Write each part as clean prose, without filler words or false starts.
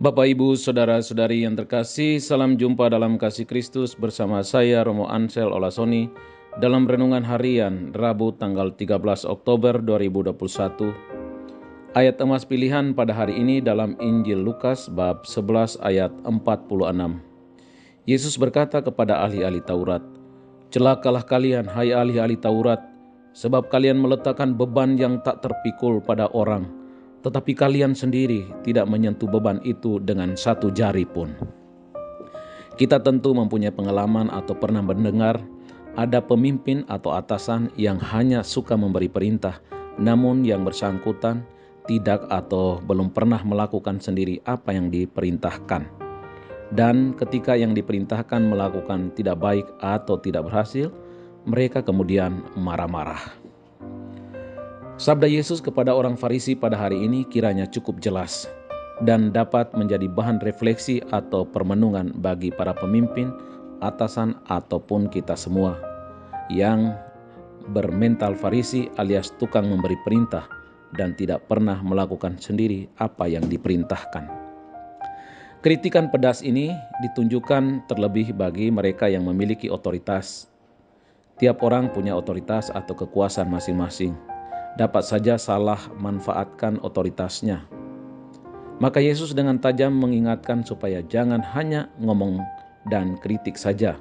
Bapak, Ibu, Saudara-saudari yang terkasih, salam jumpa dalam kasih Kristus bersama saya Romo Ansel Olasoni dalam Renungan Harian Rabu tanggal 13 Oktober 2021. Ayat emas pilihan pada hari ini dalam Injil Lukas bab 11 ayat 46. Yesus berkata kepada ahli-ahli Taurat, "Celakalah kalian, hai ahli-ahli Taurat, sebab kalian meletakkan beban yang tak terpikul pada orang, tetapi kalian sendiri tidak menyentuh beban itu dengan satu jari pun." Kita tentu mempunyai pengalaman atau pernah mendengar ada pemimpin atau atasan yang hanya suka memberi perintah, namun yang bersangkutan tidak atau belum pernah melakukan sendiri apa yang diperintahkan. Dan ketika yang diperintahkan melakukan tidak baik atau tidak berhasil, mereka kemudian marah-marah. Sabda Yesus kepada orang Farisi pada hari ini kiranya cukup jelas dan dapat menjadi bahan refleksi atau permenungan bagi para pemimpin, atasan, ataupun kita semua yang bermental Farisi alias tukang memberi perintah dan tidak pernah melakukan sendiri apa yang diperintahkan. Kritikan pedas ini ditunjukkan terlebih bagi mereka yang memiliki otoritas. Tiap orang punya otoritas atau kekuasaan masing-masing. Dapat saja salah manfaatkan otoritasnya. Maka Yesus dengan tajam mengingatkan supaya jangan hanya ngomong dan kritik saja,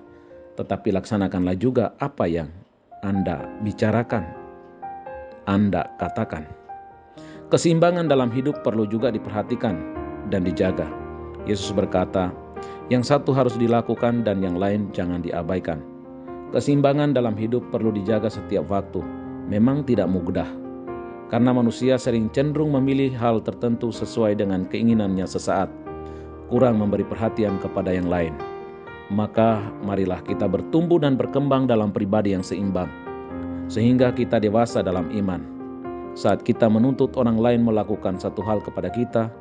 tetapi laksanakanlah juga apa yang Anda bicarakan, Anda katakan. Keseimbangan dalam hidup perlu juga diperhatikan dan dijaga. Yesus berkata, yang satu harus dilakukan dan yang lain jangan diabaikan. Keseimbangan dalam hidup perlu dijaga setiap waktu. Memang tidak mudah, karena manusia sering cenderung memilih hal tertentu sesuai dengan keinginannya sesaat, kurang memberi perhatian kepada yang lain. Maka marilah kita bertumbuh dan berkembang dalam pribadi yang seimbang, sehingga kita dewasa dalam iman. Saat kita menuntut orang lain melakukan satu hal kepada kita,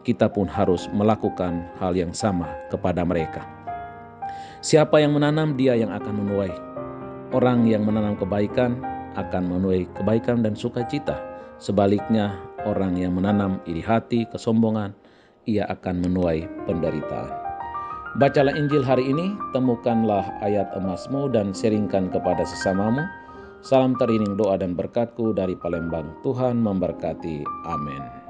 kita pun harus melakukan hal yang sama kepada mereka. Siapa yang menanam, dia yang akan menuai. Orang yang menanam kebaikan akan menuai kebaikan dan sukacita. Sebaliknya, orang yang menanam iri hati, kesombongan, ia akan menuai penderitaan. Bacalah Injil hari ini, temukanlah ayat emasmu dan sharingkan kepada sesamamu. Salam teriring doa dan berkatku dari Palembang. Tuhan memberkati. Amin.